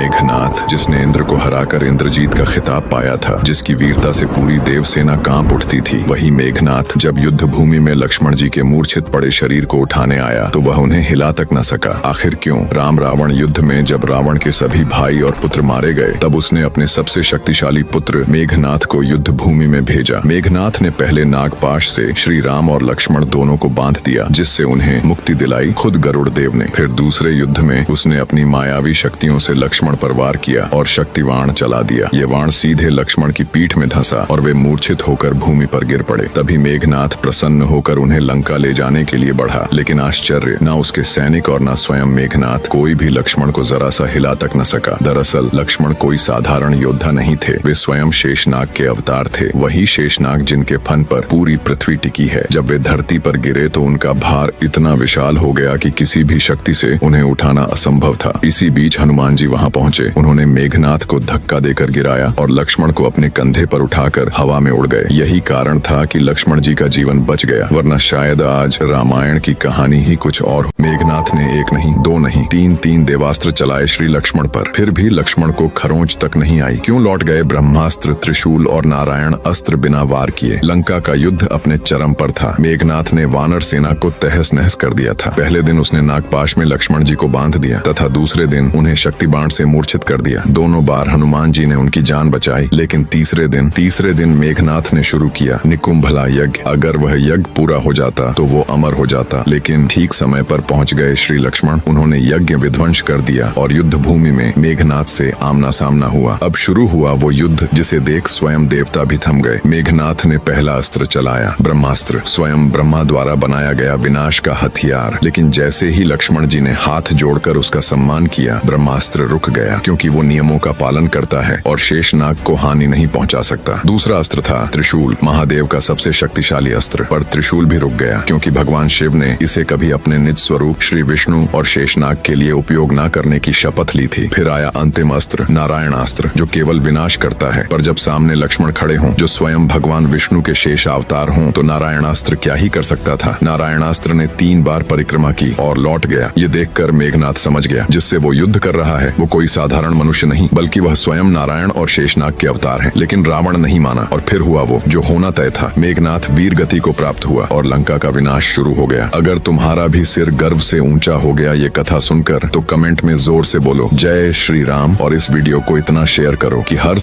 मेघनाथ, जिसने इंद्र को हराकर इंद्रजीत का खिताब पाया था, जिसकी वीरता से पूरी देवसेना कांप उठती थी, वही मेघनाथ जब युद्ध भूमि में लक्ष्मण जी के मूर्छित पड़े शरीर को उठाने आया तो वह उन्हें हिला तक न सका। आखिर क्यों? राम रावण युद्ध में जब रावण के सभी भाई और पुत्र मारे गए, तब उसने अपने सबसे शक्तिशाली पुत्र मेघनाथ को युद्ध भूमि में भेजा। मेघनाथ ने पहले नागपाश से श्री राम और लक्ष्मण दोनों को बांध दिया, जिससे उन्हें मुक्ति दिलाई खुद गरुड़ देव ने। फिर दूसरे युद्ध में उसने अपनी मायावी शक्तियों से लक्ष्मण पर वार किया और शक्तिवाण चला दिया। ये वाण सीधे लक्ष्मण की पीठ में धंसा और वे मूर्छित होकर भूमि पर गिर पड़े। तभी मेघनाथ प्रसन्न होकर उन्हें लंका ले जाने के लिए बढ़ा, लेकिन आश्चर्य, न उसके सैनिक और न स्वयं मेघनाथ, कोई भी लक्ष्मण को जरा सा हिला तक न सका। दरअसल लक्ष्मण कोई साधारण योद्धा नहीं थे, वे स्वयं शेषनाग के अवतार थे। वही शेषनाग जिनके फन पर पूरी पृथ्वी टिकी है। जब वे धरती पर गिरे तो उनका भार इतना विशाल हो गया कि किसी भी शक्ति से उन्हें उठाना असंभव था। इसी बीच हनुमान जी वहां पहुंचे। उन्होंने मेघनाथ को धक्का देकर गिराया और लक्ष्मण को अपने कंधे पर उठाकर हवा में उड़ गए। यही कारण था कि लक्ष्मण जी का जीवन बच गया, वरना शायद आज रामायण की कहानी ही कुछ और। मेघनाथ ने एक नहीं, दो नहीं, तीन देवास्त्र चलाए श्री लक्ष्मण पर, फिर भी लक्ष्मण को खरोंच तक नहीं आई। क्यों लौट गए? ब्रह्मास्त्र, त्रिशूल और नारायण अस्त्र बिना वार किए। लंका का युद्ध अपने चरम पर था। मेघनाथ ने वानर सेना को तहस नहस कर दिया था। पहले दिन उसने नागपाश में लक्ष्मण जी को बांध दिया तथा दूसरे दिन उन्हें शक्ति बाण से मूर्छित कर दिया। दोनों बार हनुमान जी ने उनकी जान बचाई, लेकिन तीसरे दिन मेघनाथ ने शुरू किया निकुंभला यज्ञ। अगर वह यज्ञ पूरा हो जाता तो वो अमर हो जाता, लेकिन ठीक समय पर पहुंच गए श्री लक्ष्मण। उन्होंने यज्ञ विध्वंस कर दिया और युद्ध भूमि में मेघनाथ से आमना सामना हुआ। अब शुरू हुआ वो युद्ध जिसे देख स्वयं देवता भी थम गए। मेघनाथ ने पहला अस्त्र चलाया, ब्रह्मास्त्र, स्वयं ब्रह्मा द्वारा बनाया गया विनाश का हथियार। लेकिन जैसे ही लक्ष्मण जी ने हाथ जोड़कर उसका सम्मान किया, ब्रह्मास्त्र रुक गया, क्योंकि वो नियमों का पालन करता है और शेषनाग को हानि नहीं पहुंचा सकता। दूसरा अस्त्र था त्रिशूल, महादेव का सबसे शक्तिशाली अस्त्र, पर त्रिशूल भी रुक गया, क्योंकि भगवान शिव ने इसे कभी अपने निज स्वरूप श्री विष्णु और शेषनाग के लिए उपयोग न करने की शपथ ली थी। फिर आया अंतिम अस्त्र, नारायणास्त्र, जो केवल विनाश करता है। पर जब सामने लक्ष्मण खड़े हों जो स्वयं भगवान विष्णु के शेष अवतार हों, तो नारायणास्त्र क्या ही कर सकता था। नारायणास्त्र ने 3 बार परिक्रमा की और लौट गया। ये देखकर मेघनाथ समझ गया, जिससे वो युद्ध कर रहा है वो कोई साधारण मनुष्य नहीं, बल्कि वह स्वयं नारायण और शेषनाग के अवतार है। लेकिन रावण नहीं माना और फिर हुआ वो जो होना तय था। मेघनाथ वीर गति को प्राप्त हुआ और लंका का विनाश शुरू हो गया। अगर तुम्हारा भी सिर गर्व से ऊंचा हो गया ये कथा सुनकर, तो कमेंट में जोर से बोलो जय श्री राम और इस वीडियो को इतना शेयर करो कि हर